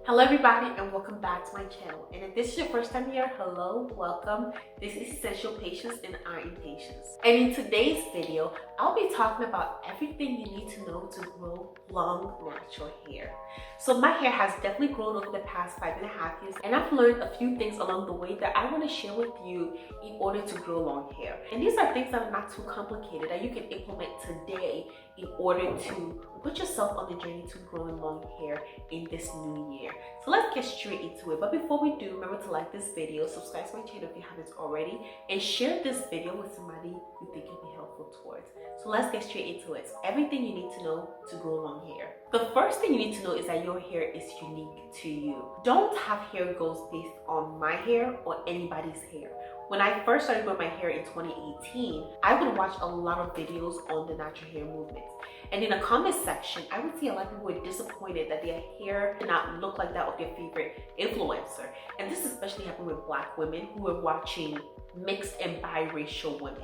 Hello everybody and welcome back to my channel. And if this is your first time here, hello, welcome. This is Essential Patience and I Am Patience. And in today's video, I'll be talking about everything you need to know to grow long natural hair. So my hair has definitely grown over the past 5.5 years, and I've learned a few things along the way that I want to share with you in order to grow long hair. And these are things that are not too complicated that you can implement today in order to put yourself on the journey to growing long hair in this new year. So let's get straight into it. But before we do, remember to like this video, subscribe to my channel if you haven't already, and share this video with somebody you think will be helpful towards. So let's get straight into it. Everything you need to know to grow long hair. The first thing you need to know is that your hair is unique to you. Don't have hair goals based on my hair or anybody's hair. When I first started growing my hair in 2018, I would watch a lot of videos on the natural hair movement. And in the comment section, I would see a lot of people were disappointed that their hair did not look like that of their favorite influencer. And this especially happened with Black women who were watching mixed and biracial women.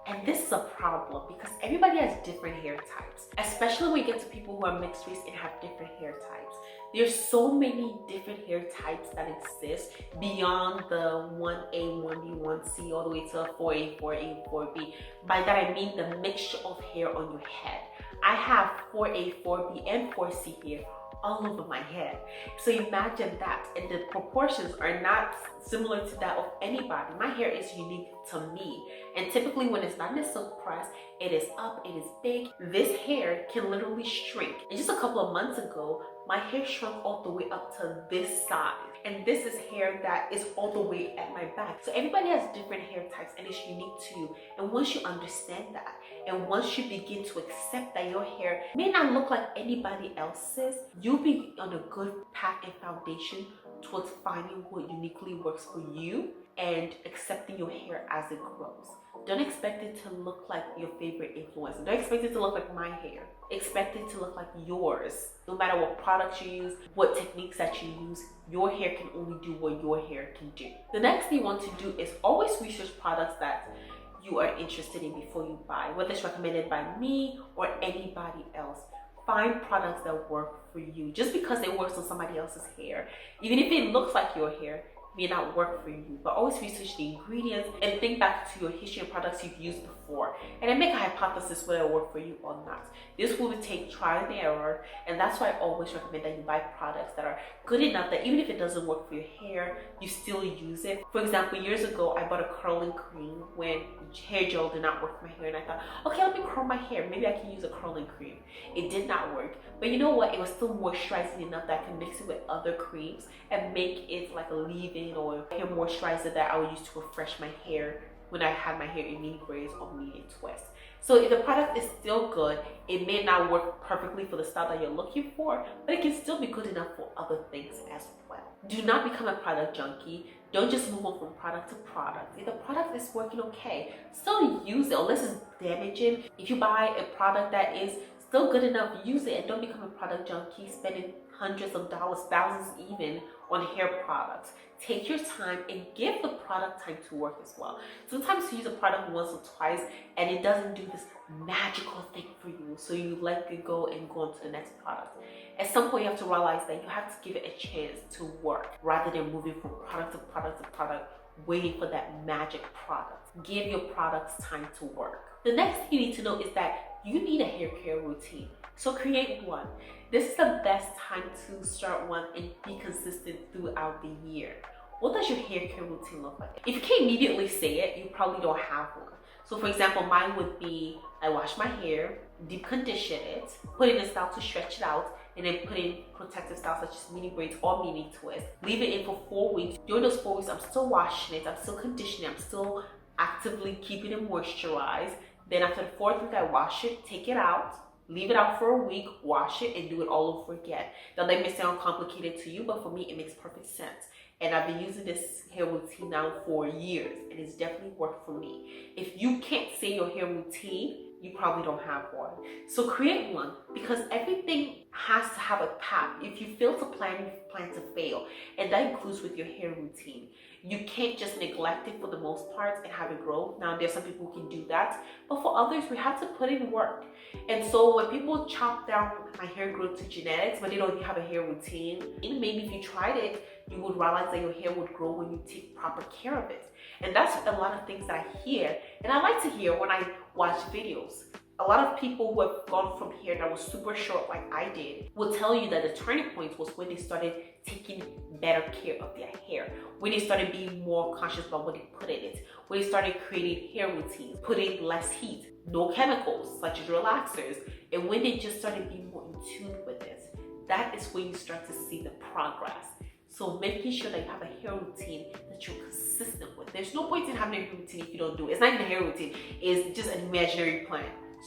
And this is a problem because everybody has different hair types, especially when you get to people who are mixed race and have different hair types. There's so many different hair types that exist beyond the 1A, 1B, 1C, all the way to a 4A, 4A, 4B. By that I mean the mixture of hair on your head. I have 4A, 4B, and 4C hair all over my head. So imagine that, and the proportions are not similar to that of anybody. My hair is unique to me, and typically when it's not in a silk press, it is up, it is big. This hair can literally shrink. And just a couple of months ago, my hair shrunk all the way up to this size. And this is hair that is all the way at my back. So everybody has different hair types and it's unique to you. And once you understand that, and once you begin to accept that your hair may not look like anybody else's, you'll be on a good path and foundation towards finding what uniquely works for you and accepting your hair as it grows. Don't expect it to look like your favorite influencer. Don't expect it to look like my hair. Expect it to look like yours. No matter what products you use, what techniques that you use, your hair can only do what your hair can do. The next thing you want to do is always research products that you are interested in before you buy, whether it's recommended by me or anybody else. Find products that work for you. Just because it works on somebody else's hair, even if it looks like your hair, may not work for you. But always research the ingredients and think back to your history of products you've used before, and then make a hypothesis whether it will work for you or not. This will take trial and error, and that's why I always recommend that you buy products that are good enough that even if it doesn't work for your hair, you still use it. For example, years ago, I bought a curling cream when hair gel did not work for my hair, and I thought, okay, let me curl my hair. Maybe I can use a curling cream. It did not work, but you know what? It was still moisturizing enough that I can mix it with other creams and make it like a leave-in or hair moisturizer that I would use to refresh my hair when I had my hair in mini braids or mini twists. So if the product is still good, it may not work perfectly for the style that you're looking for, but it can still be good enough for other things as well. Do not become a product junkie. Don't just move on from product to product. If the product is working okay, still use it unless it's damaging. If you buy a product that is still good enough, use it, and don't become a product junkie spending hundreds of dollars, thousands even, on hair products. Take your time and give the product time to work as well. Sometimes you use a product once or twice and it doesn't do this magical thing for you, so you let it go and go on to the next product. At some point you have to realize that you have to give it a chance to work rather than moving from product to product to product, waiting for that magic product. Give your products time to work. The next thing you need to know is that you need a hair care routine. So create one. This is the best time to start one and be consistent throughout the year. What does your hair care routine look like? If you can't immediately say it, you probably don't have one. So for example, mine would be, I wash my hair, deep condition it, put in a style to stretch it out, and then put in protective styles such as mini braids or mini twists. Leave it in for 4 weeks. During those 4 weeks, I'm still washing it, I'm still conditioning it, I'm still actively keeping it moisturized. Then after the 4th week, I wash it, take it out, leave it out for a week, wash it, and do it all over again. Now that may sound complicated to you, but for me, it makes perfect sense. And I've been using this hair routine now for years, and it's definitely worked for me. If you can't say your hair routine, you probably don't have one. So create one, because everything has to have a path. If you fail to plan, you plan to fail. And that includes with your hair routine. You can't just neglect it for the most part and have it grow. Now, there's some people who can do that, but for others, we have to put in work. And so when people chop down my hair growth to genetics, but they don't have a hair routine, and maybe if you tried it, you would realize that your hair would grow when you take proper care of it. And that's a lot of things that I hear, and I like to hear when I watch videos. A lot of people who have gone from hair that was super short like I did will tell you that the turning point was when they started taking better care of their hair, when they started being more conscious about what they put in it, when they started creating hair routines, putting less heat, no chemicals such as relaxers, and when they just started being more in tune with it. That is when you start to see the progress. So making sure that you have a hair routine that you're consistent with. There's no point in having a hair routine if you don't do it. It's not even a hair routine, it's just an imaginary plan.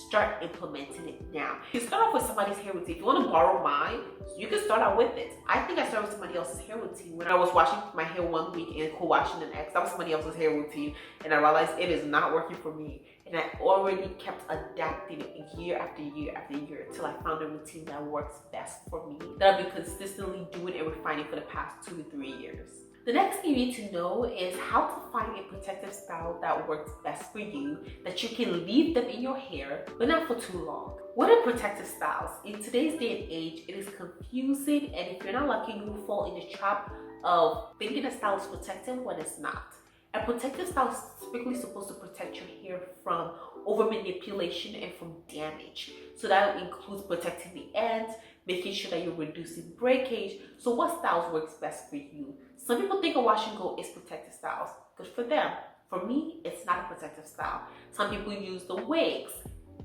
Start implementing it now. You start off with somebody's hair routine. If you want to borrow mine, you can start out with it. I think I started with somebody else's hair routine when I was washing my hair one week and co-washing the next. That was somebody else's hair routine, and I realized it is not working for me. And I already kept adapting it year after year after year until I found a routine that works best for me, that I've been consistently doing and refining for the past 2 to 3 years. The next thing you need to know is how to find a protective style that works best for you, that you can leave them in your hair, but not for too long. What are protective styles? In today's day and age, it is confusing, and if you're not lucky, you will fall in the trap of thinking a style is protective when it's not. A protective style is typically supposed to protect your hair from over manipulation and from damage. So that includes protecting the ends, making sure that you're reducing breakage. So what styles works best for you? Some people think a wash and go is protective styles. Good for them. For me, it's not a protective style. Some people use the wigs.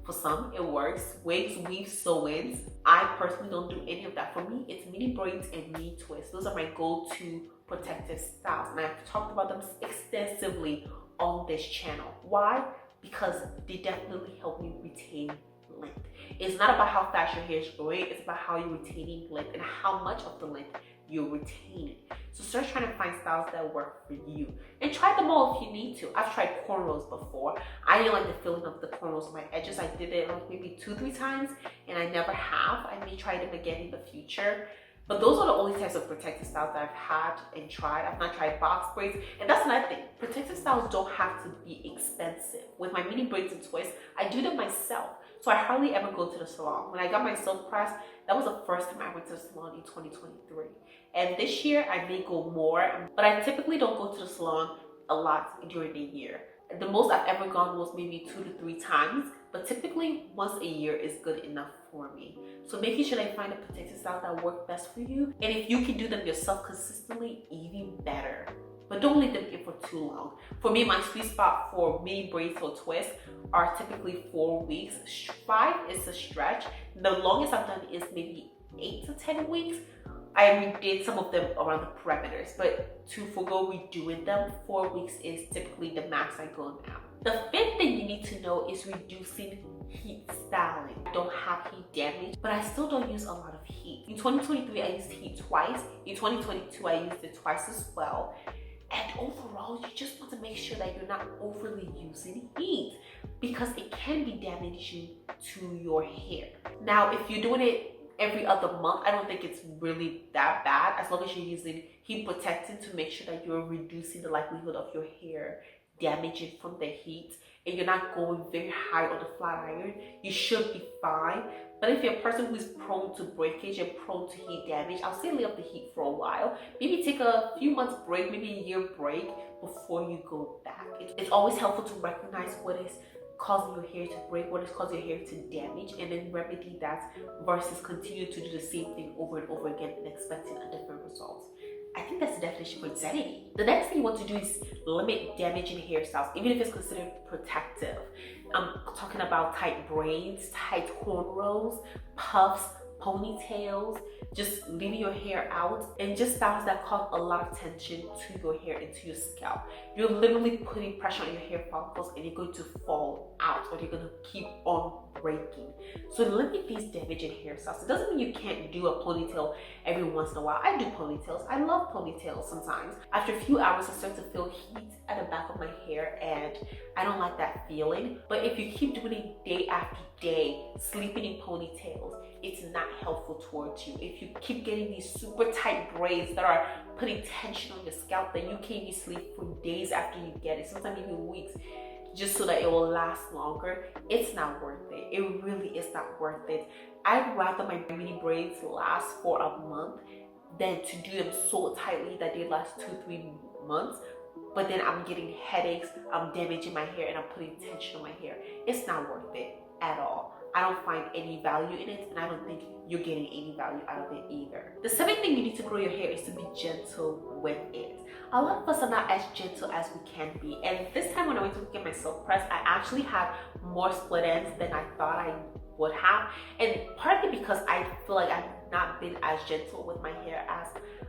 For some, it works. Wigs, weaves, sew-ins. I personally don't do any of that. For me, it's mini braids and mini twists. Those are my go-to protective styles. And I've talked about them extensively on this channel. Why? Because they definitely help me retain length. It's not about how fast your hair is growing. It's about how you're retaining length and how much of the length you're retaining. So start trying to find styles that work for you and try them all if you need to. I've tried cornrows before. I didn't like the feeling of the cornrows on my edges. I did it like maybe 2-3 times and I never have. I may try them again in the future. But those are the only types of protective styles that I've had and tried. I've not tried box braids. And that's another thing. Protective styles don't have to be expensive. With my mini braids and twists, I do them myself. So I hardly ever go to the salon. When I got my silk press, that was the first time I went to the salon in 2023. And this year I may go more, but I typically don't go to the salon a lot during the year. The most I've ever gone was maybe 2 to 3 times, but typically once a year is good enough for me. So making sure that you find a protective style that works best for you, and if you can do them yourself consistently, even better. But don't leave them in for too long. For me, my sweet spot for mini braids or twists are typically 4 weeks. 5 is a stretch. The longest I've done is maybe 8 to 10 weeks. I redid some of them around the perimeters, but to forgo redoing them, 4 weeks is typically the max I go now. The 5th thing you need to know is reducing heat styling. I don't have heat damage, but I still don't use a lot of heat. In 2023, I used heat twice. In 2022, I used it twice as well. And overall, you just want to make sure that you're not overly using heat because it can be damaging to your hair. Now, if you're doing it every other month, I don't think it's really that bad as long as you're using heat protectant to make sure that you're reducing the likelihood of your hair damaging from the heat and you're not going very high on the flat iron. You should be fine. But if you're a person who is prone to breakage and prone to heat damage, I'll say lay off the heat for a while. Maybe take a few months break, maybe a year break before you go back. It's always helpful to recognize what is causing your hair to break, what is causing your hair to damage, and then remedy that versus continue to do the same thing over and over again and expecting a different result. I think that's the definition for insanity. The next thing you want to do is limit damaging hairstyles, even if it's considered protective. I'm talking about tight braids, tight cornrows, puffs, ponytails, just leaving your hair out, and just styles that cause a lot of tension to your hair and to your scalp. You're literally putting pressure on your hair follicles and you're going to fall out or they're gonna keep on breaking. So limit these damaging hairstyles. It doesn't mean you can't do a ponytail every once in a while. I do ponytails. I love ponytails sometimes. After a few hours, I start to feel heat at the back of my hair and I don't like that feeling. But if you keep doing it day after day, sleeping in ponytails, it's not helpful towards you. If you keep getting these super tight braids that are putting tension on your scalp, then you can't even sleep for days after you get it, sometimes even weeks, just so that it will last longer. It's not worth it. It really is not worth it. I'd rather my mini braids last for a month than to do them so tightly that they last 2-3 months, but then I'm getting headaches, I'm damaging my hair, and I'm putting tension on my hair. It's not worth it at all. I don't find any value in it, and I don't think you're getting any value out of it either. The seventh thing you need to grow your hair is to be gentle with it. A lot of us are not as gentle as we can be, and this time when I went to get my silk press, I actually had more split ends than I thought I would have, and partly because I feel like I've not been as gentle with my hair as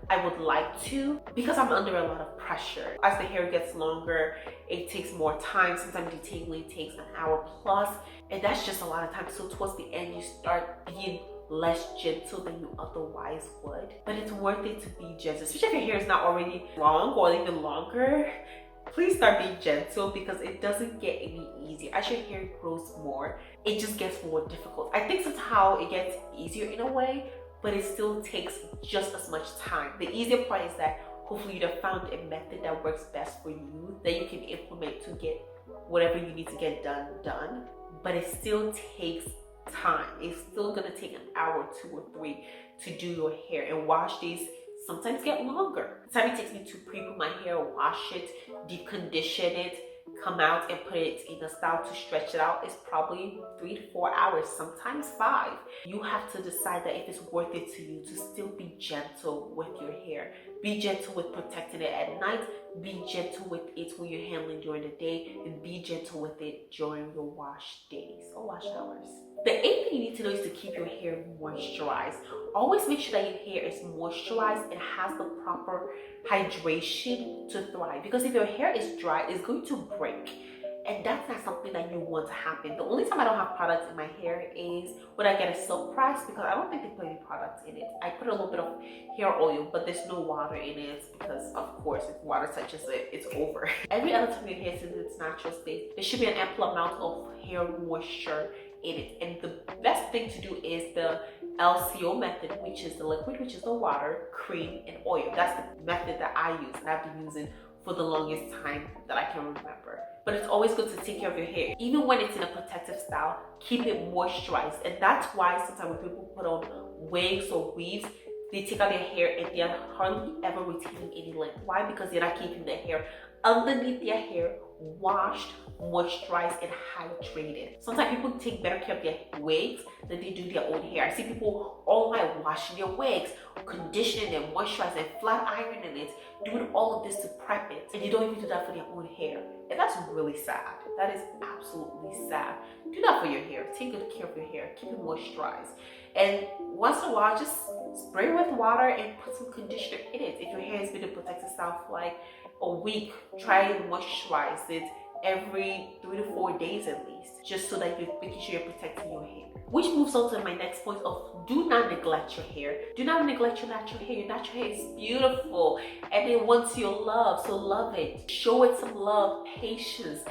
I would like to, because I'm under a lot of pressure. As the hair gets longer, it takes more time. Sometimes detangling takes an hour plus, and that's just a lot of time. So towards the end, you start being less gentle than you otherwise would. But it's worth it to be gentle, especially if your hair is not already long or even longer. Please start being gentle, because it doesn't get any easier. As your hair grows more, it just gets more difficult. I think somehow it gets easier in a way, but it still takes just as much time. The easier part is that hopefully you'd have found a method that works best for you, that you can implement to get whatever you need to get done. But it still takes time. It's still gonna take an hour, 2 or 3 to do your hair, and wash days sometimes get longer. The time it takes me to pre-poo my hair, wash it, deep condition it, come out and put it in a style to stretch it out is probably 3 to 4 hours, sometimes 5. You have to decide that if it's worth it to you to still be gentle with your hair. Be gentle with protecting it at night, be gentle with it when you're handling during the day, and be gentle with it during your wash days or wash hours. The 8th thing you need to know is to keep your hair moisturized. Always make sure that your hair is moisturized and has the proper hydration to thrive. Because if your hair is dry, it's going to break. And that's not something that you want to happen. The only time I don't have products in my hair is when I get a silk press, because I don't think they put any products in it. I put a little bit of hair oil, but there's no water in it, because of course if water touches it, it's over. Every other time your hair is in its natural state, there should be an ample amount of hair moisture in it. And the best thing to do is the LCO method, which is the liquid, which is the water, cream, and oil. That's the method that I use, and I've been using for the longest time that I can remember. But it's always good to take care of your hair. Even when it's in a protective style, keep it moisturized. And that's why sometimes when people put on wigs or weaves, they take out their hair and they're hardly ever retaining any length. Why? Because they're not keeping their hair underneath their hair washed, moisturized, and hydrated. Sometimes people take better care of their wigs than they do their own hair. I see people all night washing their wigs, conditioning them, moisturizing it, flat ironing it, doing all of this to prep it, and they don't even do that for their own hair. And that's really sad. That is absolutely sad. Do that for your hair. Take good care of your hair. Keep it moisturized. And once in a while, just spray it with water and put some conditioner in it. If your hair has been in protective style for like a week, try and moisturize it every 3 to 4 days at least, just so that you're making sure you're protecting your hair. Which moves on to my next point of do not neglect your hair. Do not neglect your natural hair. Your natural hair is beautiful and it wants your love, so love it. Show it some love, patience,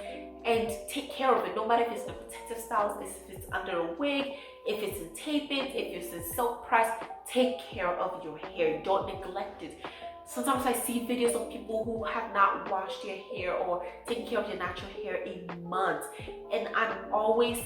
and take care of it, no matter if it's in protective styles, if it's under a wig, if it's in tape-ins, if it's in silk press. Take care of your hair. Don't neglect it. Sometimes I see videos of people who have not washed their hair or taken care of their natural hair in months, and I'm always,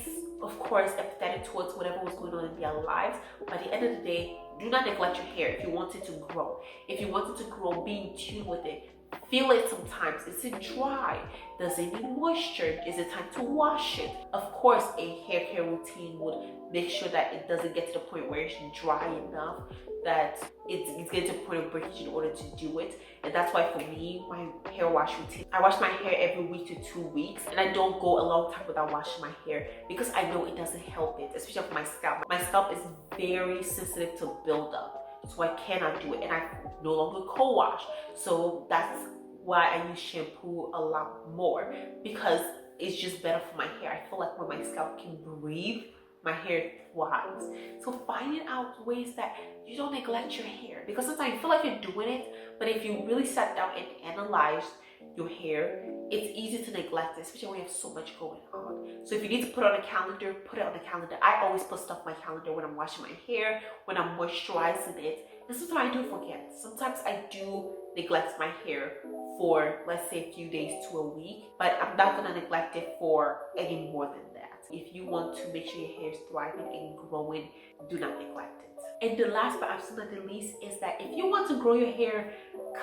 of course, empathetic towards whatever was going on in their lives. But at the end of the day, do not neglect your hair if you want it to grow. If you want it to grow, be in tune with it. Feel it sometimes. Is it dry? Does it need moisture? Is it time to wash it? Of course, a hair care routine would make sure that it doesn't get to the point where it's dry enough that it's getting to the point of breakage in order to do it. And that's why for me, my hair wash routine, I wash my hair every week to 2 weeks, and I don't go a long time without washing my hair because I know it doesn't help it, especially for my scalp. My scalp is very sensitive to buildup, so I cannot do it, and I no longer co-wash. So that's why I use shampoo a lot more, because it's just better for my hair. I feel like when my scalp can breathe, my hair thrives. So finding out ways that you don't neglect your hair, because sometimes you feel like you're doing it, but if you really sat down and analyzed your hair, it's easy to neglect it, especially when you have so much going on. So if you need to put it on a calendar, put it on the calendar. I always put stuff on my calendar when I'm washing my hair, when I'm moisturizing it. And sometimes I do forget. Sometimes I do neglect my hair for, let's say, a few days to a week, but I'm not gonna neglect it for any more than that. If you want to make sure your hair is thriving and growing, do not neglect it. And the last but absolutely not the least is that if you want to grow your hair,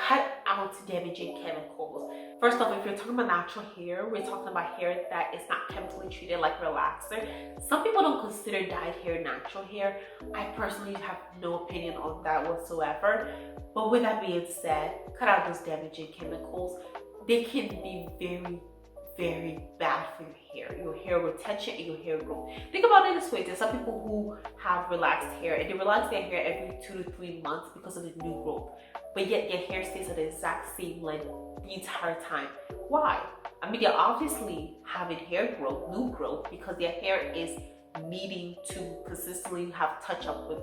cut out damaging chemicals. First off, if you're talking about natural hair, we're talking about hair that is not chemically treated, like relaxer. Some people don't consider dyed hair natural hair. I personally have no opinion on that whatsoever. But with that being said, cut out those damaging chemicals. They can be very, very bad for your hair retention and your hair growth. Think about it this way: there's some people who have relaxed hair and they relax their hair every 2 to 3 months because of the new growth, but yet their hair stays at the exact same length the entire time. Why? I mean, they're obviously having hair growth, new growth, because their hair is needing to consistently have touch up with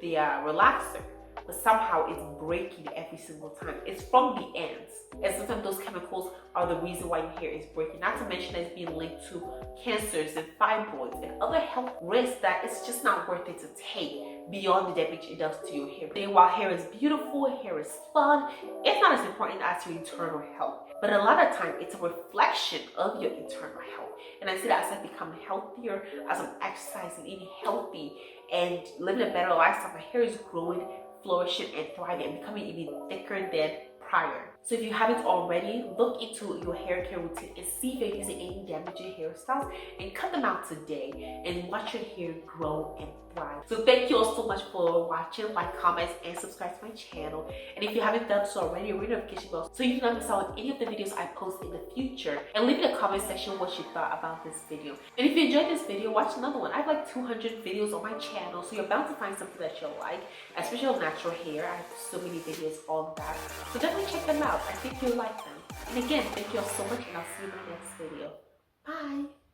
the relaxer. But somehow it's breaking every single time. It's from the ends. And sometimes those chemicals are the reason why your hair is breaking. Not to mention that it's being linked to cancers and fibroids and other health risks that it's just not worth it to take beyond the damage it does to your hair. And while hair is beautiful, hair is fun, it's not as important as your internal health. But a lot of time, it's a reflection of your internal health. And I see that as I become healthier, as I'm exercising, eating healthy, and living a better lifestyle, my hair is growing, flourishing and thriving and becoming even thicker than prior. So if you haven't already, look into your hair care routine and see if you're using any damaging hairstyles and cut them out today and watch your hair grow and thrive. So thank you all so much for watching. Like, comment, and subscribe to my channel. And if you haven't done so already, ring the notification bell so you do not miss out on any of the videos I post in the future. And leave in the comment section what you thought about this video. And if you enjoyed this video, watch another one. I have like 200 videos on my channel, so you're bound to find something that you'll like, especially on natural hair. I have so many videos on that. So definitely check them out. I think you'll like them. And again, thank you all so much, and I'll see you in my next video. Bye!